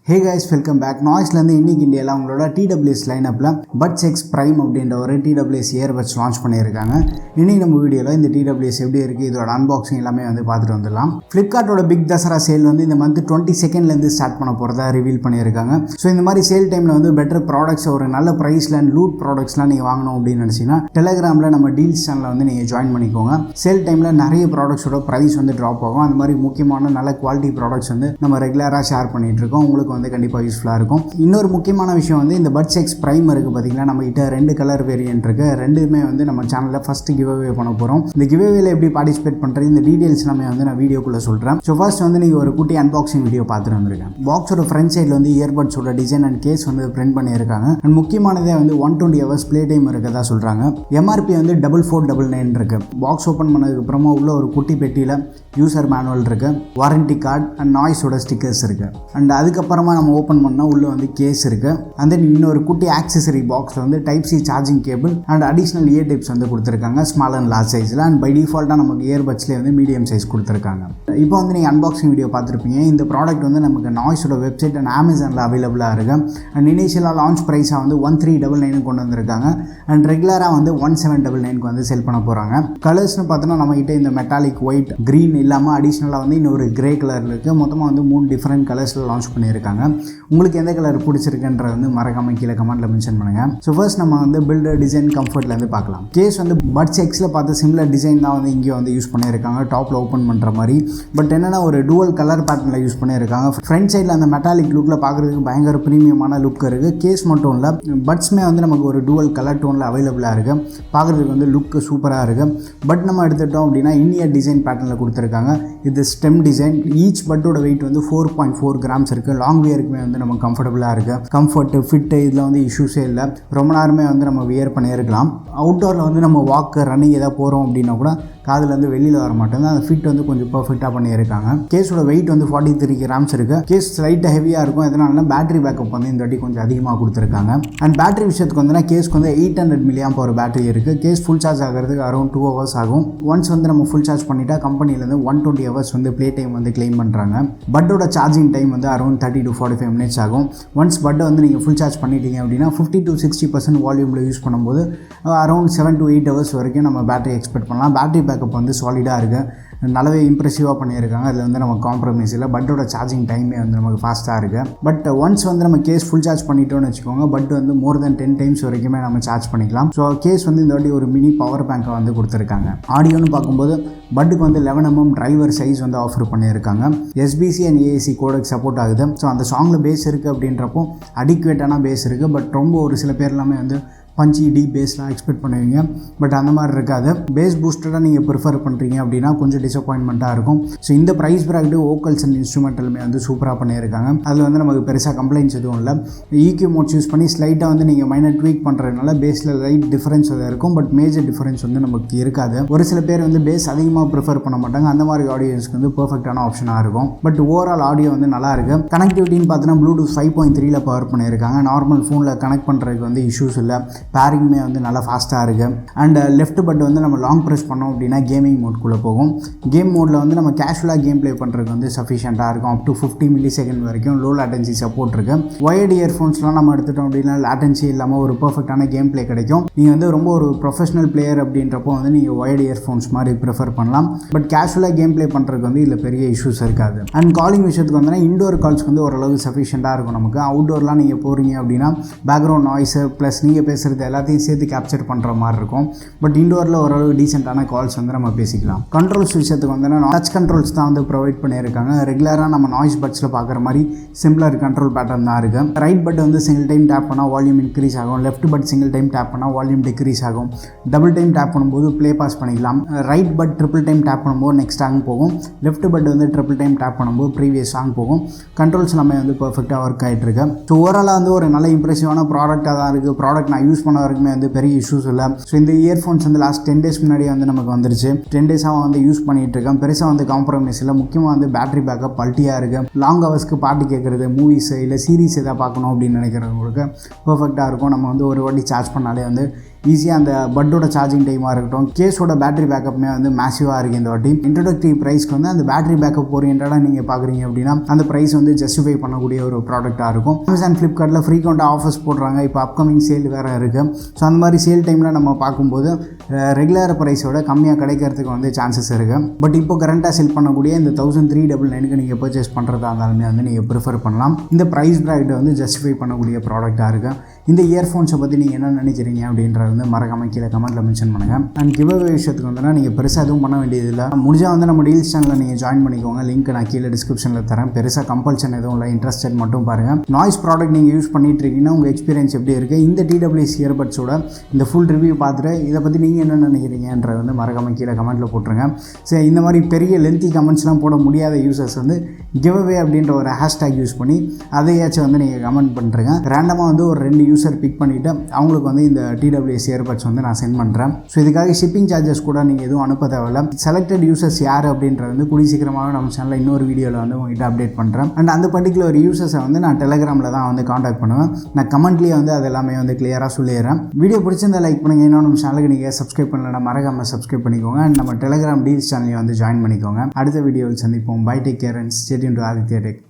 Hey guys, welcome back. நாய்ஸ்லேருந்து இன்னைக்கு இந்தியாவில் அவங்களோட TWS லைனப்பில் பட்ஸ் எக்ஸ் ப்ரைம் அப்படின்ற ஒரு TWS இயர்பட்ஸ் லான்ச் பண்ணியிருக்காங்க. இன்னைக்கு நம்ம வீடியோவில் இந்த TWS எப்படி இருக்குது, இதோட அன்பாக்சிங் எல்லாமே பார்த்துட்டு வந்துடலாம். ஃப்ளிப்கார்ட்டோட பிக் தசரா சேல் இந்த மந்த் 22nd ஸ்டார்ட் பண்ண போகிறதா ரிவீல் பண்ணியிருக்காங்க. ஸோ இந்த மாதிரி சேல் டைமில் பெட்டர் ப்ராடக்ட்ஸ் ஒரு நல்ல ப்ரைஸில் அண்ட் லூட் ப்ராடக்ட்ஸ்லாம் நீங்கள் வாங்கணும் அப்படின்னு நினச்சிங்கன்னா டெலிகிராமில் நம்ம டீல்ஸ் சேனலில் நீங்கள் ஜாயின் பண்ணிக்கோங்க. சேல் டைமில் நிறைய ப்ராடக்ட்ஸோட ப்ரைஸ் ட்ராப் ஆகும். அந்த மாதிரி முக்கியமான நல்ல குவாலிட்டி ப்ராடக்ட்ஸ் நம்ம ரெகுலராக ஷேர் பண்ணிகிட்டு இருக்கோம். உங்களுக்கு கண்டிப்பாக யூஸ்ஃபுல்லாக இருக்கும். இன்னொரு முக்கியமான விஷயம் இந்த பட்ஸ் எக்ஸ் ப்ரைம் இருக்குது பார்த்தீங்கன்னா, நம்ம கிட்ட 2 கலர் வேரியன்ட் இருக்குது. ரெண்டுமே நம்ம சேனலில் ஃபர்ஸ்ட் கிவ்அவே பண்ண போகிறோம். இந்த கிவ்அவேல எப்படி பார்ட்டிசிபேட் பண்ணுறது, இந்த டீடைல்ஸ் எல்லாமே நான் வீடியோக்குள்ளே சொல்கிறேன். ஸோ ஃபர்ஸ்ட் நீங்கள் ஒரு குட்டி அன்பாக்சிங் வீடியோ பார்த்துட்டு வந்திருக்கேன். பாக்ஸோட ஃப்ரண்ட் சைடில் இயர்பட்ஸோட டிசைன் அண்ட் கேஸ் பிரிண்ட் பண்ணியிருக்காங்க. அண்ட் முக்கியமானதே 120 hours ப்ளே டைம் இருக்கதா சொல்கிறாங்க. எம்ஆர்பி 4499 இருக்குது. பாக்ஸ் ஓப்பன் பண்ணதுக்கப்புறமா உள்ள ஒரு குட்டி பெட்டியில் யூசர் மேனுவல் இருக்குது, வாரண்டி கார்டு அண்ட் நாய்ஸோட ஸ்டிக்கர்ஸ் இருக்குது. அண்ட் அதுக்கப்புறமா நம்ம ஓப்பன் பண்ணால் உள்ளே கேஸ் இருக்குது. அண்ட் தென் இன்னொரு குட்டி ஆக்சசரி பாக்ஸில் type C charging cable and additional year tips கொடுத்துருக்காங்க, ஸ்மால் அண்ட் லார்ஜ் சைஸில். அண்ட் பை டிஃபால்ட்டாக நமக்கு இயர்பட்ஸ்லேயே மீடியம் சைஸ் கொடுத்துருக்காங்க. இப்போ நீங்கள் அன்பாக்சிங் வீடியோ பார்த்துருப்பீங்க. இந்த ப்ராடக்ட் நமக்கு நாய்ஸோட வெப்சைட் அண்ட் அமேசானில் அவைலபிளாக இருக்குது. அண்ட் இனிஷியலாக லான்ச் ப்ரைஸாக 1399 கொண்டு வந்திருக்காங்க. அண்ட் ரெகுலராக 1799 செல் பண்ண போகிறாங்க. கலர்ஸ்னு பார்த்தோன்னா நம்மகிட்ட இந்த மெட்டாலிக் ஒயிட், க்ரீன் இல்லாமல் அடிஷ்னலாக இன்னொரு கிரே கலர் இருக்குது. மொத்தமாக 3 டிஃப்ரெண்ட் கலர்ஸில் லான்ச் பண்ணியிருக்காங்க. உங்களுக்கு எந்த கலர் பிடிச்சிருக்குன்றது மறக்காம கீழே கமெண்ட்டில் மென்ஷன் பண்ணுங்கள். ஸோ ஃபர்ஸ்ட் நம்ம பில்டர் டிசைன் கம்ஃபர்ட்லேருந்து பார்க்கலாம். கேஸ் பட்ஸ் எக்ஸில் பார்த்து சிமிலர் டிசைன் தான் இங்கே யூஸ் பண்ணியிருக்காங்க, டாப்பில் ஓப்பன் பண்ணுற மாதிரி. பட் என்னென்னா ஒரு டூவல் கலர் பேட்டர்னில் யூஸ் பண்ணியிருக்காங்க. ஃப்ரண்ட் சைடில் அந்த மெட்டாலிக் லுக்கில் பார்க்குறதுக்கு பயங்கர ப்ரீமியமான லுக் இருக்குது. கேஸ் மட்டும் இல்லை, பட்ஸ்மே நமக்கு ஒரு டூவல் கலர் டோனில் அவைலபிளாக இருக்குது. பார்க்குறதுக்கு லுக்கு சூப்பராக இருக்குது. பட் நம்ம எடுத்துட்டோம் அப்படின்னா இந்தியன் டிசைன் பேட்டர்னில் கொடுத்துருக்காங்க. இது ஸ்டெம் டிசைன். ஈச் பட்டோட வெயிட் 4.4 grams இருக்குது. லாங் வியருக்குமே நம்ம கம்ஃபர்டபுளாக இருக்குது. கம்ஃபர்ட்டு, ஃபிட்டு இதில் இஷ்யூஸே இல்லை. ரொம்ப நேரமே நம்ம வியர் பண்ணியிருக்கலாம். அவுட்டோரில் நம்ம வாக்கு, ரன்னிங் எதாவது போகிறோம் அப்படின்னா கூட காதுலேருந்து வெளியில் வர மாட்டேங்குது. அந்த ஃபிட் கொஞ்சம் பர்ஃபெக்டாக பண்ணியிருக்காங்க. கேஸோட வெயிட் 43 grams இருக்குது. கேஸ் லைட்டாக ஹெவியாக இருக்கும். எதனால பேட்டரி பேக்கப் இந்த வாட்டி கொஞ்சம் அதிகமாக கொடுத்துருக்காங்க. அண்ட் பேட்டரி விஷயத்துக்கு கேஸ்க்கு 800 mAh பேட்டரி இருக்குது. கேஸ் ஃபுல் சார்ஜ் ஆகிறதுக்கு அரௌண்ட் 2 hours ஆகும். ஒன்ஸ் நம்ம ஃபுல் சார்ஜ் பண்ணிட்டா கம்பெனிலேருந்து 120 hours ப்ளே டைம் கிளைம் பண்ணுறாங்க. பட்டோட charging time around 30 to 45 minutes ஆகும். ஒன்ஸ் பட்டை நீங்கள் ஃபுல் சார்ஜ் பண்ணிட்டீங்க அப்படின்னா 50 to 60% வால்யூமில் யூஸ் பண்ணும்போது அரௌண்ட் 7 to 8 hours வரைக்கும் நம்ம பேட்டரி எக்ஸ்பெக்ட் பண்ணலாம். பேட்டரி பேக்கப் சாலிடாக இருக்குது. நல்லாவே இம்ப்ரெசிவாக பண்ணியிருக்காங்க. அதில் நம்ம காம்ப்ரமைஸ் இல்லை. பட்டோட சார்ஜிங் டைமே நமக்கு ஃபாஸ்ட்டாக இருக்குது. பட் ஒன்ஸ் நம்ம கேஸ் ஃபுல் சார்ஜ் பண்ணிட்டோன்னு வச்சுக்கோங்க, பட் மோர் தென் 10 times வரைக்குமே நம்ம சார்ஜ் பண்ணிக்கலாம். ஸோ கேஸ் இந்த வாட்டி ஒரு மினி பவர் பேங்கை கொடுத்துருக்காங்க. ஆடியோன்னு பார்க்கும்போது பட்டுக்கு 11 mm டிரைவர் சைஸ் ஆஃபர் பண்ணியிருக்காங்க. SBC and AAC codec support ஆகுது. ஸோ அந்த சாங்கில் பேஸ் இருக்குது அப்படின்றப்போ அடிக்குவேட்டான பேஸ் இருக்குது. பட் ரொம்ப ஒரு சில பேர் எல்லாமே பஞ்சி டீப் பேஸ்லாம் எக்ஸ்பெக்ட் பண்ணுவீங்க. பட் அந்த மாதிரி இருக்காது. பேஸ் பூஸ்டடாக நீங்கள் ப்ரிஃபர் பண்ணுறீங்க அப்படின்னா கொஞ்சம் டிசப்பாயின்மெண்ட்டாக இருக்கும். ஸோ இந்த ப்ரைஸ் ப்ராக்கெட்டு வோக்கல்ஸ் அண்ட் இன்ஸ்ட்ருமெண்டலுமே சூப்பராக பண்ணியிருக்காங்க. அதில் நமக்கு பெருசாக கம்ப்ளைண்ட்ஸ் எதுவும் இல்லை. EQ மோட்ஸ் யூஸ் பண்ணி ஸ்லைட்டாக நீங்கள் மைனர் ட்வீக் பண்ணுறதுனால பேஸில் லைட் டிஃபரன்ஸ் இருக்கும். பட் மேஜர் டிஃபரன்ஸ் நமக்கு இருக்காது. ஒரு சில பேர் பேஸ் அதிகமாக ப்ரிஃபர் பண்ண மாட்டாங்க. அந்த மாதிரி ஆடியோஸ்க்கு பர்ஃபெக்டான ஆப்ஷனாக இருக்கும். பட் ஓவரால் ஆடியோ நல்லா இருக்குது. கனெக்டிவிட்டின்னு பார்த்தீங்கன்னா ப்ளூடூத் 5.3 பவர் பண்ணியிருக்காங்க. நார்மல் ஃபோனில் கனெக்ட் பண்ணுறதுக்கு இஷ்யூஸ் இல்லை. பேரிங்குமே நல்லா ஃபாஸ்ட்டாக இருக்குது. அண்ட் லெஃப்ட் பட் நம்ம லாங் ப்ரெஸ் பண்ணோம் அப்படின்னா கேமிங் மோட்குள்ளே போகும். கேம் மோடில் நம்ம கேஷுவலாக கேம் ப்ளே பண்ணுறதுக்கு சஃபிஷியண்ட்டாக இருக்கும். அப் டு 50 millisecond வரைக்கும் லோ லேட்டன்சி சப்போர்ட் இருக்குது. ஒயர்டு இயர்ஃபோன்ஸ்லாம் நம்ம எடுத்துட்டோம் அப்படின்னா லேட்டன்சி இல்லாமல் ஒரு பர்ஃபெக்டான கேம் ப்ளே கிடைக்கும். நீங்கள் ரொம்ப ஒரு ப்ரொஃபஷனல் பிளேயர் அப்படின்றப்போ நீங்கள் ஒயர்டு இயர்ஃபோன்ஸ் மாதிரி ப்ரிஃபர் பண்ணலாம். பட் கேஷுவலாக கேம் ப்ளே பண்ணுறதுக்கு இதில் பெரிய இஷ்யூஸ் இருக்காது. அண்ட் காலிங் விஷயத்துக்கு இண்டோர் கால்ஸ்க்கு ஓரளவுக்கு சஃபிஷியண்ட்டாக இருக்கும் நமக்கு. அவுட்டோர்லாம் நீங்கள் போகிறீங்க அப்படின்னா பேக்ரவுண்ட் நாய்ஸு ப்ளஸ் நீங்கள் பேசுகிறது எல்லாத்தையும் சேர்த்து கேப்சர் பண்ணுற மாதிரி இருக்கும். பட் இண்டோரில் ஓரளவு டீசெண்டான கால்ஸ் நம்ம பேசிக்கலாம். கண்ட்ரோல்ஸ் விஷயத்துக்கு டச் கண்ட்ரோல்ஸ் தான் ப்ரொவைட் பண்ணியிருக்காங்க. ரெகுலராக நம்ம நாய்ஸ் பட்ஸில் பார்க்குற மாதிரி சிம்பிளர் கண்ட்ரோல் பேட்டர்ன் தான் இருக்குது. Right bud single time tap பண்ணால் வால்யூம் இன்க்ரீஸ் ஆகும். Left bud single time tap பண்ணால் வால்யூம் டிக்ரீஸ் ஆகும். டபுள் டைம் டேப் பண்ணும்போது ப்ளே பாஸ் பண்ணிக்கலாம். Right bud triple time tap பண்ணும்போது நெக்ஸ்ட் சாங் போகும். Left bud triple time tap பண்ணும்போது previous song போகும். கண்ட்ரோல்ஸ் நம்ம பர்ஃபெக்டாக ஒர்க் ஆகிட்டு இருக்கு. ஸோ ஓவராலாக ஒரு நல்ல இம்ப்ரெசிவான ப்ராடக்டாக தான் இருக்குது. ப்ராடக்ட் நான் யூஸ் பண்ண வரைக்குமே பெரிய இஷ்யூஸ் இல்லை. ஸோ இந்த இயர்ஃபோன்ஸ் லாஸ்ட் 10 days முன்னாடி நமக்கு வந்துருச்சு. 10 days யூஸ் பண்ணிட்டு இருக்கேன். பெருசாக காம்ப்ரமைஸ் இல்லை. முக்கியமாக பேட்டரி பேக்கப் பல்ட்டியாக இருக்குது. லாங் ஹவர்ஸ்க்கு பாட்டு கேட்குறது, மூவிஸ் இல்லை சீரிஸ் எதாவது பார்க்கணும் அப்படின்னு நினைக்கிறவங்களுக்கு பர்ஃபெக்டாக இருக்கும். நம்ம ஒரு வாட்டி சார்ஜ் பண்ணாலே ஈஸியாக அந்த பட்டோட சார்ஜிங் டைமாக இருக்கட்டும், கேஸோட பேட்டரி பேக்கப்புமே வந்து மேசிவாக இருக்குது இந்த வாட்டி. இன்ட்ரோடக்டிவ் ப்ரைஸ்க்கு வந்து அந்த பேட்டரி பேக்கப் ஓரியன்டாக நீங்கள் பார்க்குறீங்க அப்படின்னா அந்த ப்ரைஸ் வந்து ஜஸ்டிஃபை பண்ணக்கூடிய ஒரு ப்ராடக்ட்டாக இருக்கும். அமேசான் ஃப்ளிப்கார்ட்டில் ஃப்ரீக்வெண்ட்டாக ஆஃபர்ஸ் போடுறாங்க. இப்போ அப்கமிங் சேல் வேறு இருக்குது. ஸோ அந்த மாதிரி சேல் டைமில் நம்ம பார்க்கும்போது ரெகுலர் ப்ரைஸோட கம்மியாக கிடைக்கிறதுக்கு வந்து சான்சஸ் இருக்குது. பட் இப்போ கரண்ட்டாக செல் பண்ணக்கூடிய இந்த 1399க்கு நீங்கள் பர்ச்சேஸ் பண்ணுறதா இருந்தாலுமே வந்து நீங்கள் ப்ரிஃபர் பண்ணலாம். இந்த ப்ரைஸ் ப்ராக்கெட்டை வந்து ஜஸ்டிஃபை பண்ணக்கூடிய ப்ராடக்ட்டாக இருக்குது. இந்த இயர்ஃபோன்ஸை பற்றி நீங்கள் என்ன நினைக்கிறீங்க அப்படின்றது வந்து மறக்காம கீழே கமெண்ட்டில் மென்ஷன் பண்ணுங்கள். அண்ட் கிவ்அவே விஷயத்துக்கு வந்துன்னா நீங்கள் பெருசாக எதுவும் பண்ண வேண்டியதில்லை. முடிஞ்சால் வந்து நம்ம டீல்ஸ் சேனலில் நீங்கள் ஜாயின் பண்ணிக்கோங்க. லிங்க் நான் கீழே டிஸ்கிரிப்ஷனில் தரேன். பெருசாக கம்பல்ஷன் எதுவும் இல்லை, இன்ட்ரெஸ்டட் மட்டும் பாருங்கள். நாய்ஸ் ப்ராடக்ட் நீங்கள் யூஸ் பண்ணிட்டு இருக்கீங்கன்னா உங்கள் எக்ஸ்பீரியன்ஸ் எப்படி இருக்குது, இந்த TWS இயர்பட்ஸோட இந்த ஃபுல் ரிவ்யூ பார்த்துட்டு இதை பற்றி நீங்கள் என்ன நினைக்கிறீங்கன்றது வந்து மறக்காம கீழே கமெண்ட்டில் போட்டுருங்க. சரி, இந்த மாதிரி பெரிய லென்த்தி கமெண்ட்ஸ்லாம் போட முடியாத யூசர்ஸ் வந்து கிவ்அவே அப்படின்ற ஒரு ஹேஷ்டேக் யூஸ் பண்ணி அதையாச்சும் வந்து நீங்கள் கமெண்ட் பண்ணுறேங்க. ரேண்டமாக வந்து ஒரு 2 யூசர் பிக் பண்ணிவிட்டு அவங்களுக்கு வந்து இந்த TWS இயர்பட்ஸ் வந்து நான் சென்ட் பண்ணுறேன். ஸோ இதுக்காக ஷிப்பிங் சார்ஜஸ் கூட நீங்கள் எதுவும் அனுப்ப தேவையில்ல. செலக்டட் யூசர்ஸ் யார் அப்படின்றது வந்து கூடிய சீக்கிரமாக நம்ம சேனலில் இன்னொரு வீடியோவில் வந்து உங்கள்கிட்ட அப்டேட் பண்ணுறேன். அண்ட் அந்த பர்டிகுலர் யூசர்ஸை வந்து நான் டெலிகிராமில் தான் வந்து காண்டாக்ட் பண்ணுவேன். நான் கமெண்ட்லேயே வந்து அது எல்லாமே வந்து கிளியராக சொல்லிடுறேன். வீடியோ பிடிச்சிருந்தா லைக் பண்ணுங்கள். இன்னும் நம்ம சேனலுக்கு நீங்கள் சப்ஸ்கிரைப் பண்ணலன்னா மறக்காமல் சப்ஸ்கிரைப் பண்ணிக்கோங்க. அண்ட் நம்ம டெலிகிராம் டீல்ஸ் சேனலையும் வந்து ஜாயின் பண்ணிக்கோங்க. அடுத்த வீடியோவில் சந்திப்போம். Bye, take care and stay tuned to Aditya tech.